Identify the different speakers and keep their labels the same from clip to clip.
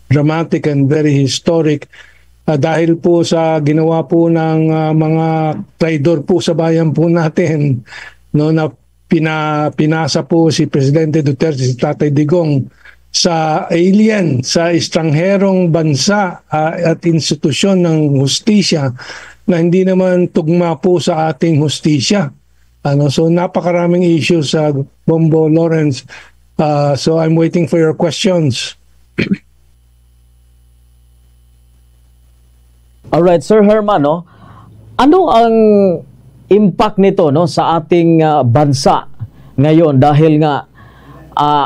Speaker 1: dramatic and very historic dahil po sa ginawa po ng mga traidor po sa bayan po natin, no, na pinasa po si Presidente Duterte, si Tatay Digong sa alien, sa estrangherong bansa at institusyon ng hustisya na hindi naman tugma po sa ating hustisya. So napakaraming issues sa Bombo Lawrence. So I'm waiting for your questions.
Speaker 2: Alright, Sir Herman, no? Ano ang impact nito, no, sa ating bansa ngayon dahil nga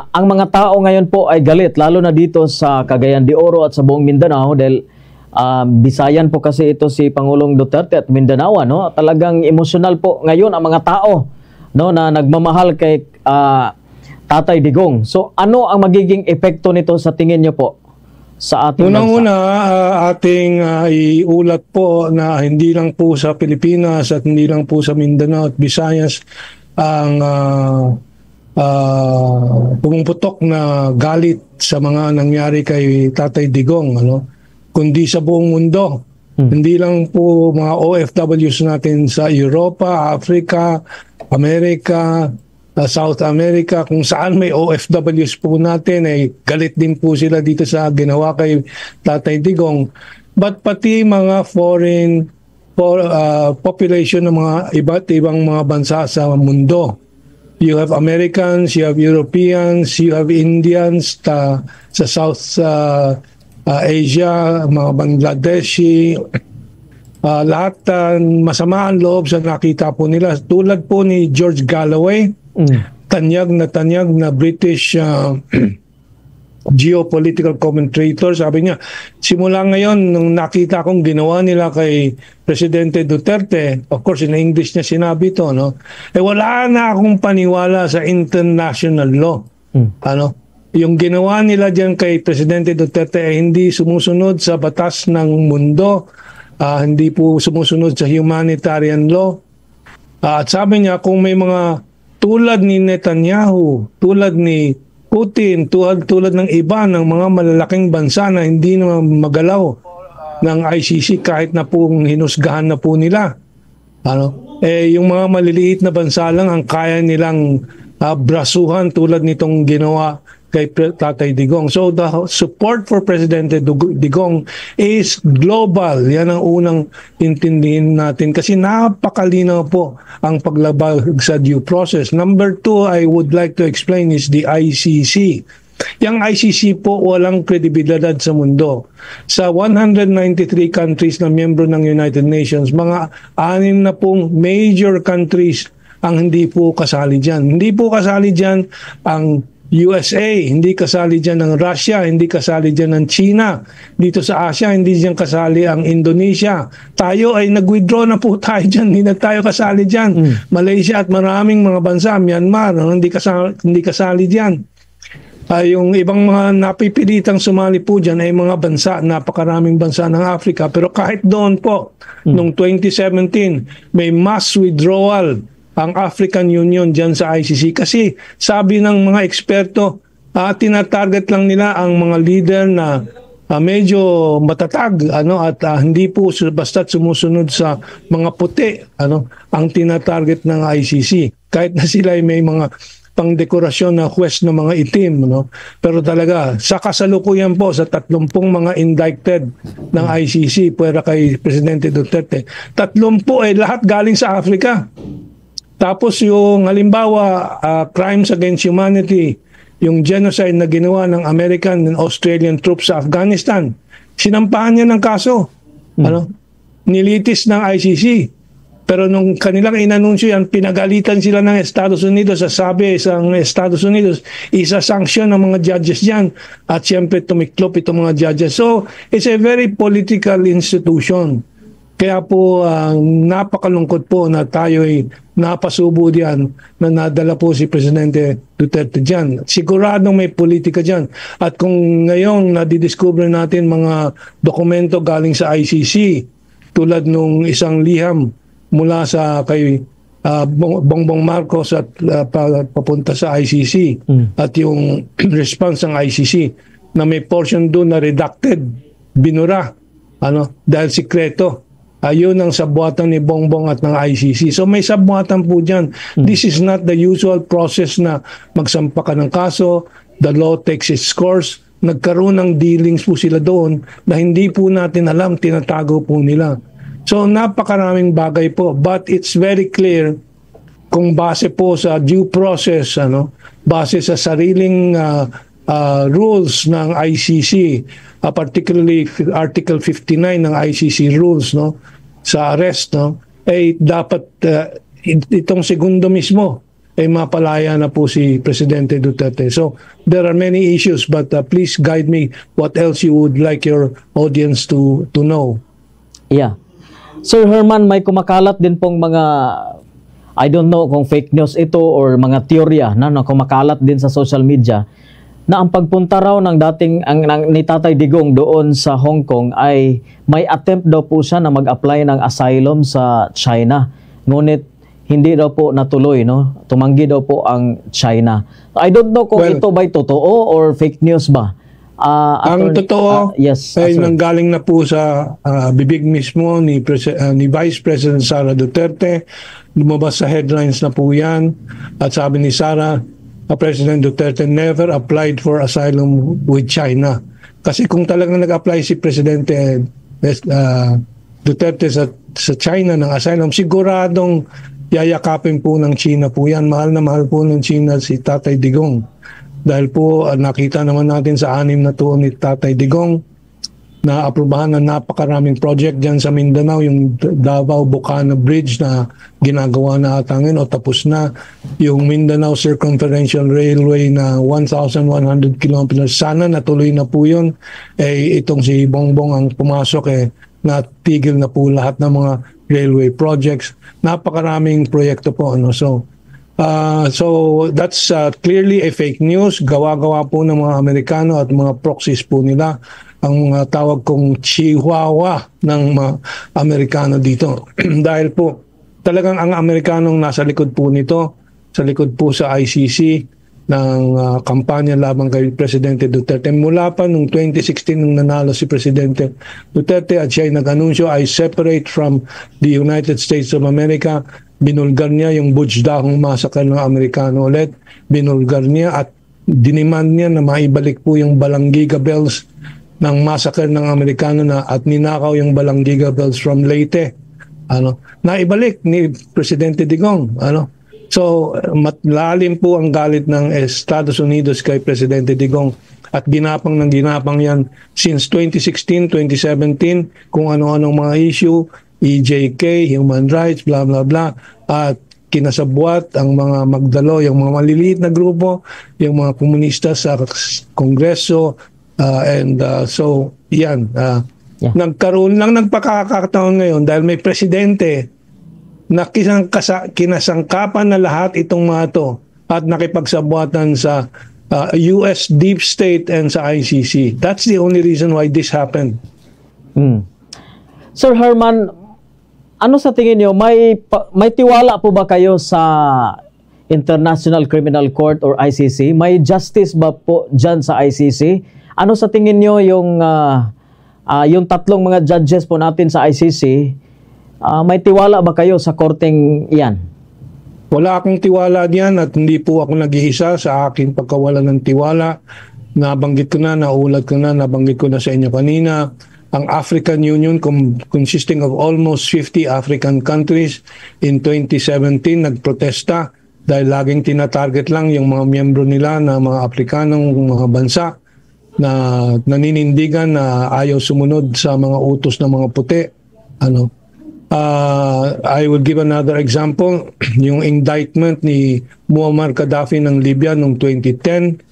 Speaker 2: ang mga tao ngayon po ay galit, lalo na dito sa Cagayan de Oro at sa buong Mindanao dahil Bisayan po kasi ito si Pangulong Duterte at Mindanao, no? Talagang emosyonal po ngayon ang mga tao, no, na nagmamahal kay Tatay Digong. So ano ang magiging epekto nito sa tingin niyo po sa ating
Speaker 1: unang-una, ating iulat po na hindi lang po sa Pilipinas at hindi lang po sa Mindanao at Visayas ang pumuputok na galit sa mga nangyari kay Tatay Digong, ano, kundi sa buong mundo. Hindi lang po mga OFWs natin sa Europa, Africa, America, South America, kung saan may OFWs po natin, ay galit din po sila dito sa ginawa kay Tatay Digong. But pati mga foreign population ng mga iba't ibang mga bansa sa mundo. You have Americans, you have Europeans, you have Indians sa South Asia, mga Bangladeshi, lahat masama ang loob sa nakita po nila. Tulad po ni George Galloway, tanyag na British geopolitical commentator, sabi niya, simula ngayon nung nakita kong ginawa nila kay Presidente Duterte, of course in English niya sinabi to, no, wala na akong paniwala sa international law. Ano, yung ginawa nila diyan kay Presidente Duterte ay hindi sumusunod sa batas ng mundo, hindi po sumusunod sa humanitarian law. At sabi niya, kung may mga tulad ni Netanyahu, tulad ni Putin, tulad ng iba ng mga malalaking bansa na hindi naman magalaw ng ICC kahit na po hinusgahan na po nila. Ano? Yung mga maliliit na bansa lang ang kaya nilang brasuhan tulad nitong ginawa kay Tatay Digong. So the support for Presidente Digong is global. Yan ang unang intindihin natin kasi napakalinaw po ang paglabag sa due process. Number two, I would like to explain is the ICC. Yung ICC po walang kredibilidad sa mundo. Sa 193 countries na miyembro ng United Nations, mga 6 na pong major countries ang hindi po kasali dyan. Hindi po kasali dyan ang USA, hindi kasali dyan ng Russia, hindi kasali dyan ng China. Dito sa Asia, hindi dyan kasali ang Indonesia. Tayo ay nag-withdraw na po tayo dyan, hindi na tayo kasali dyan. Malaysia at maraming mga bansa, Myanmar, hindi kasali dyan. Yung ibang mga napipilitang sumali po dyan ay mga bansa, napakaraming bansa ng Africa. Pero kahit doon po, noong 2017, may mass withdrawal ang African Union dyan sa ICC kasi sabi ng mga eksperto, tinatarget lang nila ang mga leader na medyo matatag, ano, at hindi po basta't sumusunod sa mga puti, ano, ang tinatarget ng ICC. Kahit na sila ay may mga pangdekorasyon na huwes ng mga itim, no? Pero talaga, sa kasalukuyan po, sa 30 mga indicted ng ICC, pwera kay Presidente Duterte, 30 ay lahat galing sa Africa. Tapos yung halimbawa, crimes against humanity, yung genocide na ginawa ng American and Australian troops sa Afghanistan, sinampahan niya ng kaso. Ano? Nilitis ng ICC. Pero nung kanilang inanunsyo yan, pinagalitan sila ng Estados Unidos. Sabi sa Estados Unidos, isa-sanction ng mga judges dyan. At siyempre tumiklop itong mga judges. So, it's a very political institution. Kaya po napakalungkot po na tayo ay napasubo diyan na nadala po si Presidente Duterte diyan. Siguradong may politika diyan. At kung ngayong nadidiscover natin mga dokumento galing sa ICC tulad nung isang liham mula sa kay Bongbong Marcos at papunta sa ICC at yung response ng ICC, na may portion doon na redacted, binura, dahil sikreto. Ayun ang sabwatan ni Bongbong at ng ICC. So may sabwatan po dyan. This is not the usual process na magsampa ka ng kaso, the law takes its course. Nagkaroon ng dealings po sila doon na hindi po natin alam, tinatago po nila. So napakaraming bagay po. But it's very clear kung base po sa due process, base sa sariling rules ng ICC, particularly Article 59 ng ICC rules, sa arrest, dapat itong segundo mismo mapalaya na po si Presidente Duterte. So there are many issues, but please guide me what else you would like your audience to know.
Speaker 2: Yeah. Sir Herman, may kumakalat din pong mga, I don't know kung fake news ito or mga teorya na kumakalat din sa social media na ang pagpunta raw ng ni Tatay Digong doon sa Hong Kong ay may attempt daw po siya na mag-apply ng asylum sa China. Ngunit hindi daw po natuloy, Tumanggi daw po ang China. I don't know kung ito ba'y totoo or fake news ba?
Speaker 1: Ang totoo
Speaker 2: yes,
Speaker 1: ay nanggaling na po sa bibig mismo ni Vice President Sara Duterte. Lumabas sa headlines na po yan. At sabi ni Sara, President Duterte never applied for asylum with China. Kasi kung talagang nag-apply si Presidente Duterte sa China ng asylum, siguradong yayakapin po ng China po yan. Mahal na mahal po ng China si Tatay Digong. Dahil po nakita naman natin sa 6 na taon ni Tatay Digong na aprubahan ng napakaraming project dyan sa Mindanao, yung Davao-Bocana Bridge na ginagawa na ata ngayon o tapos na, yung Mindanao Circumferential Railway na 1,100 kilometers, sana natuloy na po yun. Itong si Bongbong ang pumasok natigil na po lahat ng mga railway projects. Napakaraming proyekto po. So that's clearly a fake news. Gawa-gawa po ng mga Amerikano at mga proxies po nila. Ang tawag kong chihuahua ng mga Amerikano dito. Dahil po talagang ang Amerikanong nasa likod po nito, sa likod po sa ICC ng kampanya laban kay Presidente Duterte. Mula pa noong 2016 nung nanalo si Presidente Duterte at siya ay nag-anunsyo, I separate from the United States of America. Binulgar niya yung Butch-Dahong massacre ng Amerikano ulit. Binulgar niya at dinemand niya na maibalik po yung Balangiga Bells ng massacre ng Amerikano at ninakaw yung Balangiga Bells from Leyte. Naibalik ni Presidente Digong. So, matlalim po ang galit ng Estados Unidos kay Presidente Digong at ginapang ng ginapang yan since 2016, 2017, kung ano-anong mga issue, EJK, human rights, blah, blah, blah, at kinasabwat ang mga magdalo, yung mga maliliit na grupo, yung mga komunista sa Kongreso, so, yan. Nagkaroon lang ng pagkakataon ngayon dahil may presidente na kinasangkapan na lahat itong mga to at nakipagsabwatan sa US deep state and sa ICC. That's the only reason why this happened.
Speaker 2: Sir Herman, ano sa tingin niyo, may tiwala po ba kayo sa International Criminal Court or ICC? May justice ba po dyan sa ICC? Ano sa tingin niyo yung tatlong mga judges po natin sa ICC, may tiwala ba kayo sa korteng iyan?
Speaker 1: Wala akong tiwala diyan at hindi po ako nag-iisa sa aking pagkawala ng tiwala. Nabanggit ko na, naulat ko na, nabanggit ko na sa inyo kanina. Ang African Union, consisting of almost 50 African countries, in 2017 nagprotesta dahil laging tinatarget lang yung mga miyembro nila na mga Afrikanong mga bansa na naninindigan na ayaw sumunod sa mga utos ng mga puti. I will give another example, yung indictment ni Muammar Gaddafi ng Libya noong 2010,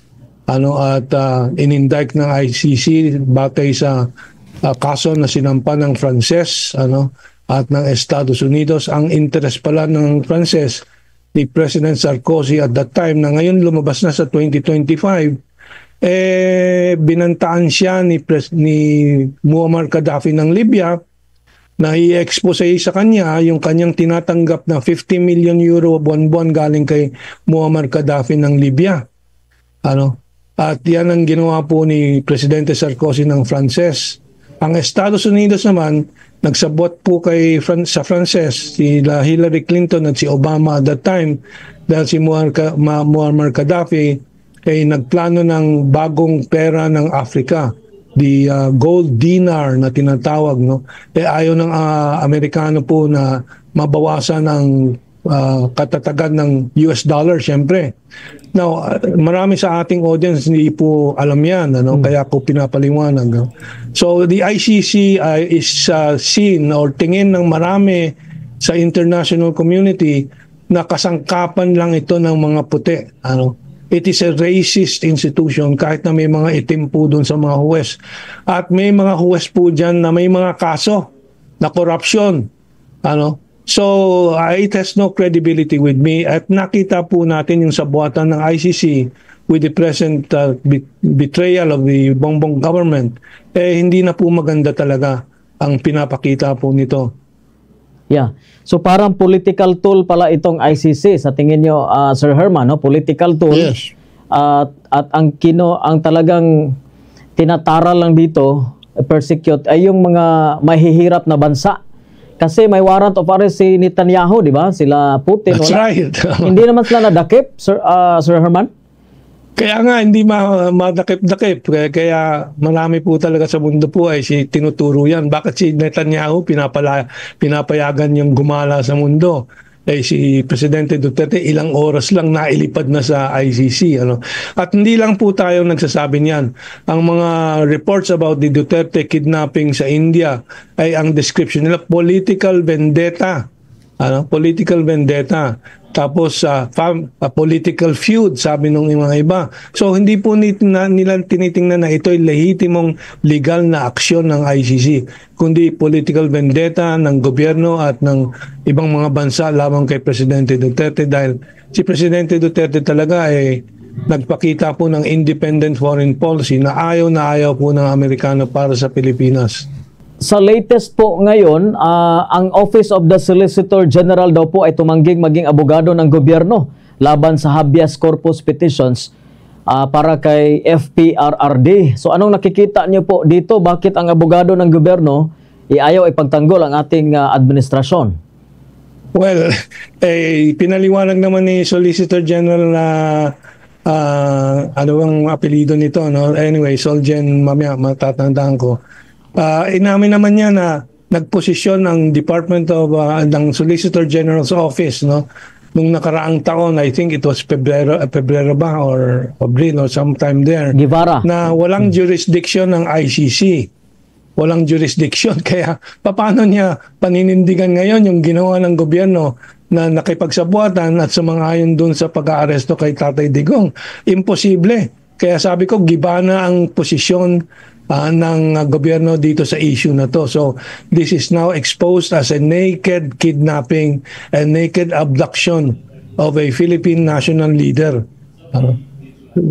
Speaker 1: at in-indict ng ICC batay sa kaso na sinampa ng Frances at ng Estados Unidos. Ang interest pala ng Frances ni President Sarkozy at that time, na ngayon lumabas na sa 2025, binantaan siya ni Muammar Gaddafi ng Libya na i-expose sa kanya yung kanyang tinatanggap na 50 million euro buwan-buwan galing kay Muammar Gaddafi ng Libya. At yan ang ginawa po ni Presidente Sarkozy ng Frances. Ang Estados Unidos naman, nagsabot po sa Frances sila Hillary Clinton at si Obama at that time dahil si Muammar Gaddafi ay nagplano ng bagong pera ng Africa, the gold dinar na tinatawag, no? Ayaw ng Amerikano po na mabawasan ang katatagan ng US dollar, syempre. Now, marami sa ating audience hindi po alam yan, ano? Kaya ko pinapaliwanag. No? So, the ICC is seen or tingin ng marami sa international community na kasangkapan lang ito ng mga puti. Ano? It is a racist institution kahit na may mga itim po doon sa mga huwes. At may mga huwes po dyan na may mga kaso na corruption. Ano? So, it has no credibility with me at nakita po natin yung sabuatan ng ICC with the present betrayal of the Bongbong government. Hindi na po maganda talaga ang pinapakita po nito.
Speaker 2: Yeah. So parang political tool pala itong ICC sa tingin nyo, Sir Herman, no? Political tool.
Speaker 1: Yes.
Speaker 2: At ang talagang tinataral lang dito, persecute ay yung mga mahihirap na bansa. Kasi may warrant of arrest si Netanyahu, di ba? Sila Putin.
Speaker 1: That's right.
Speaker 2: Hindi naman sila nadakip, Sir Herman?
Speaker 1: Kaya nga, hindi madakip-dakip. Kaya marami po talaga sa mundo po ay tinuturo yan. Bakit si Netanyahu pinapayagan yung gumala sa mundo? Si Presidente Duterte ilang oras lang nailipad na sa ICC. Ano? At hindi lang po tayo nagsasabi niyan. Ang mga reports about the Duterte kidnapping sa India ay ang description nila, political vendetta. Political vendetta. Tapos political feud, sabi nung mga iba. So hindi po nila tinitingnan na ito'y lehitimong legal na aksyon ng ICC, kundi political vendetta ng gobyerno at ng ibang mga bansa lamang kay Presidente Duterte dahil si Presidente Duterte talaga ay nagpakita po ng independent foreign policy na ayaw po ng Amerikano para sa Pilipinas.
Speaker 2: Sa latest po ngayon, ang Office of the Solicitor General daw po ay tumangging maging abogado ng gobyerno laban sa habeas corpus petitions para kay FPRRD. So anong nakikita niyo po dito? Bakit ang abogado ng gobyerno ayaw ipagtanggol ang ating administrasyon?
Speaker 1: Well, pinaliwanag naman ni Solicitor General na ano bang apelido nito, no? Anyway, Solgen, mamaya matatandaan ko. Inamin naman niya na nagposisyon ng Department of ng Solicitor General's Office, no, nung nakaraang taon, I think it was Pebrero ba or Abril or sometime there,
Speaker 2: Guevara,
Speaker 1: na walang jurisdiction ng ICC. Walang jurisdiction. Kaya paano niya paninindigan ngayon yung ginawa ng gobyerno na nakipagsabuatan at sumang-ayon dun sa pag-aaresto kay Tatay Digong? Imposible. Kaya sabi ko, giba na ang posisyon ng gobyerno dito sa issue na to. So, this is now exposed as a naked kidnapping and naked abduction of a Philippine national leader.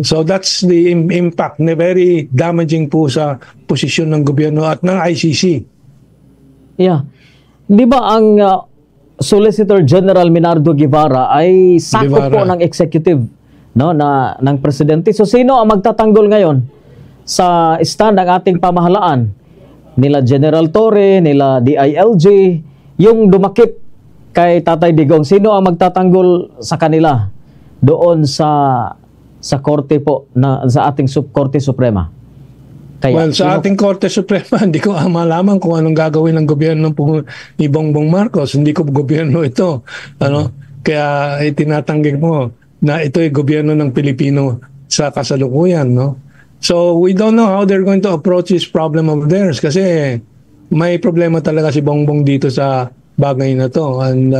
Speaker 1: So, that's the impact na very damaging po sa posisyon ng gobyerno at ng ICC.
Speaker 2: Yeah. Di ba ang Solicitor General Minardo Guevara ay sakop po ng executive, no, ng presidente. So, sino ang magtatanggol ngayon sa stand ng ating pamahalaan? Nila General Torre, nila DILG, yung dumakip kay Tatay Digong, sino ang magtatanggol sa kanila doon sa korte po, sa ating Korte Suprema?
Speaker 1: Well, sa ating Korte Suprema, hindi ko malaman kung anong gagawin ng gobyerno ni Bongbong Marcos. Hindi ko gobyerno ito. Kaya itinatanggi mo na ito ay gobyerno ng Pilipino sa kasalukuyan, no? So, we don't know how they're going to approach this problem of theirs kasi may problema talaga si Bongbong dito sa bagay na to. And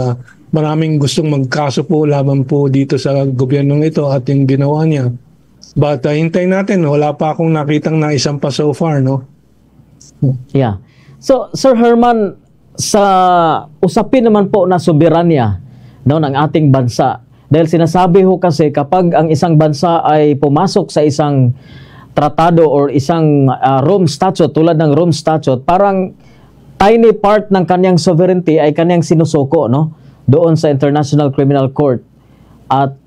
Speaker 1: maraming gustong magkaso po laban po dito sa gobyernong ito at yung ginawa niya. But hintayin natin, wala pa akong nakitang naisampa so far, no?
Speaker 2: Yeah. So, Sir Herman, sa usapin naman po na soberanya, no, ng ating bansa, dahil sinasabi ho kasi kapag ang isang bansa ay pumasok sa isang tratado or isang Rome Statute, tulad ng Rome Statute, parang tiny part ng kanyang sovereignty ay kanyang sinusuko, no, doon sa International Criminal Court. At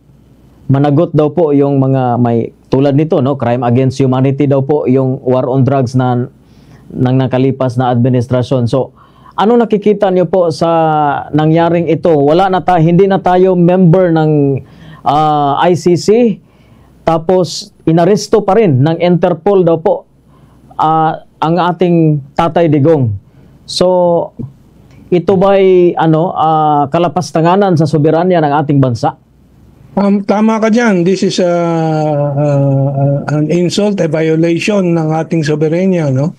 Speaker 2: managot daw po yung mga may tulad nito, no, crime against humanity daw po yung war on drugs na ng nakalipas na administrasyon. So, ano nakikita niyo po sa nangyaring ito? Hindi na tayo member ng ICC, tapos inaresto pa rin ng Interpol daw po ang ating Tatay Digong. So, ito ba'y kalapastanganan sa soberanya ng ating bansa?
Speaker 1: Tama ka dyan. This is an insult, a violation ng ating soberanya, no?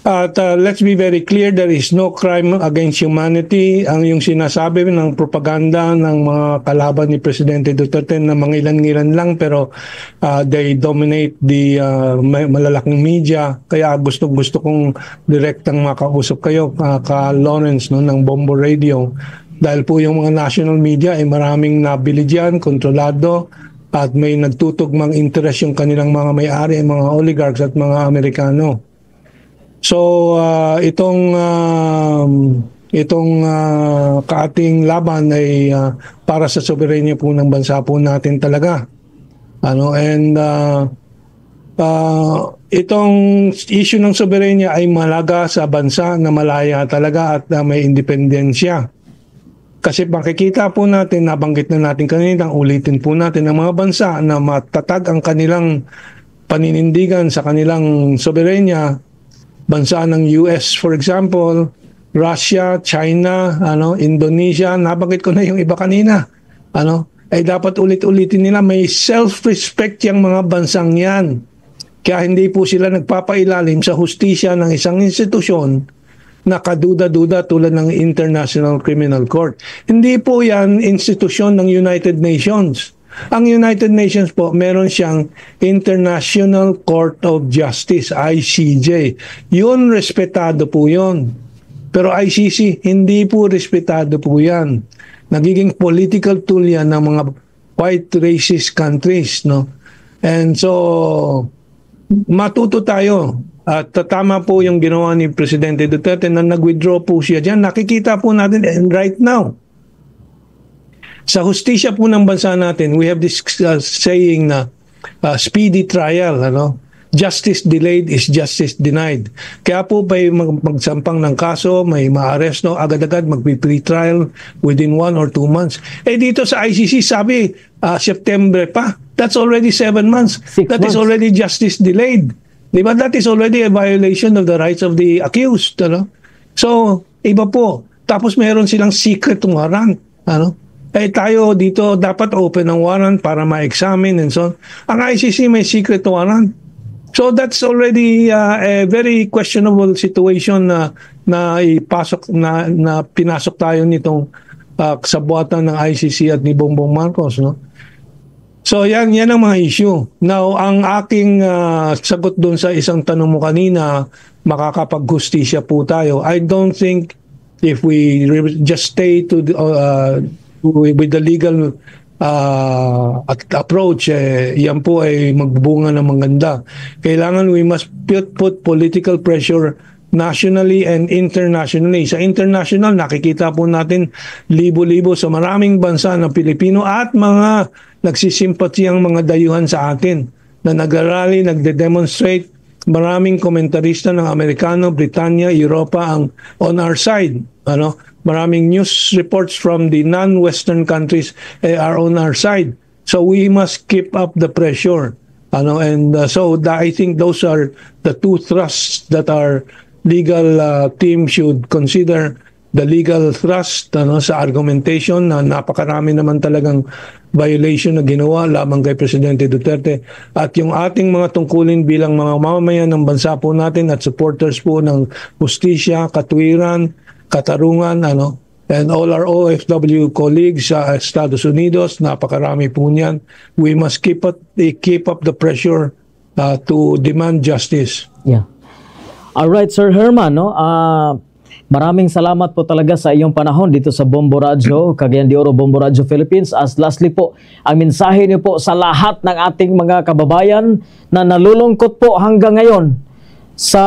Speaker 1: At let's be very clear, there is no crime against humanity. Ang yung sinasabi ng propaganda ng mga kalaban ni Presidente Duterte na mga ilan-ilan lang, pero they dominate the malalaking media. Kaya gusto kong direktang makausap kayo, ka Lawrence, no, ng Bombo Radio. Dahil po yung mga national media ay maraming nabili dyan, kontrolado, at may nagtutugmang interest yung kanilang mga may-ari, mga oligarchs at mga Amerikano. So itong kaating laban ay para sa soberanya po ng bansa po natin talaga. Itong issue ng soberanya ay malaga sa bansa na malaya talaga at may independensya. Kasi makikita po natin, nabanggit na natin kanina, ulitin po natin ang mga bansa na matatag ang kanilang paninindigan sa kanilang soberanya. Bansa ng US, for example, Russia, China, Indonesia, nabanggit ko na yung iba kanina. Ay dapat ulit-ulitin nila, may self-respect yung mga bansang yan. Kaya hindi po sila nagpapailalim sa hustisya ng isang institusyon na kaduda-duda tulad ng International Criminal Court. Hindi po yan institusyon ng United Nations. Ang United Nations po, meron siyang International Court of Justice, ICJ. Yun, respetado po yun. Pero ICC, hindi po respetado po yan. Nagiging political tool yan ng mga white racist countries, no? And so, matuto tayo. At tama po yung ginawa ni Presidente Duterte na nag-withdraw po siya dyan. Nakikita po natin right now. Sa hustisya po ng bansa natin, we have this saying na speedy trial. Justice delayed is justice denied. Kaya po may magsampang ng kaso, may ma-arrest, agad-agad magpi-pre-trial within 1 or 2 months. Dito sa ICC, sabi, September pa. That's already 7 months.
Speaker 2: 6
Speaker 1: That
Speaker 2: months.
Speaker 1: is already justice delayed. Diba? That is already a violation of the rights of the accused. So, iba po. Tapos meron silang secret warrant. Tayo dito dapat open ang warrant para ma-examine and so on. Ang ICC may secret warrant. So that's already a very questionable situation na pinasok tayo nitong kasabuatan ng ICC at ni Bongbong Marcos, no? So yan ang mga issue. Now, ang aking sagot doon sa isang tanong mo kanina, makakapag-hustisya po tayo. I don't think if we just stay to with the legal approach, yan po ay magbubunga ng maganda. Kailangan we must put political pressure nationally and internationally. Sa international, nakikita po natin libo-libo sa maraming bansa ng Pilipino at mga nagsisimpati ang mga dayuhan sa atin na nag-arali, nagde-demonstrate. Maraming komentarista ng Amerikano, Britanya, Europa ang on our side. Maraming news reports from the non-Western countries are on our side. So we must keep up the pressure. So I think those are the two thrusts that our legal team should consider. The legal thrust sa argumentation na napakarami naman talagang violation na ginawa lamang kay Presidente Duterte, at yung ating mga tungkulin bilang mga mamamayan ng bansa po natin at supporters po ng hustisya, katuwiran, katarungan, and all our OFW colleagues sa Estados Unidos, napakarami po niyan. We must keep up the pressure to demand justice.
Speaker 2: Yeah. All right, Sir Herman, maraming salamat po talaga sa iyong panahon dito sa Bombo Radio, Cagayan de Oro, Bombo Radio Philippines. As lastly po, ang mensahe niyo po sa lahat ng ating mga kababayan na nalulungkot po hanggang ngayon sa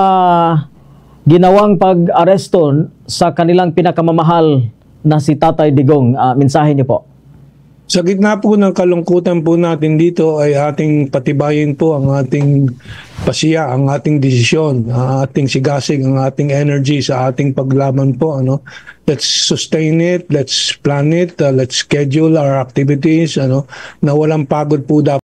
Speaker 2: ginawang pag-aresto sa kanilang pinakamamahal na si Tatay Digong. Mensahe niyo po.
Speaker 1: Sa gitna po ng kalungkutan po natin dito ay ating patibayin po ang ating pasiya, ang ating desisyon, ang ating sigasig, ang ating energy sa ating paglaban po. Ano? Let's sustain it, let's plan it, let's schedule our activities, ano? Na walang pagod po dapat.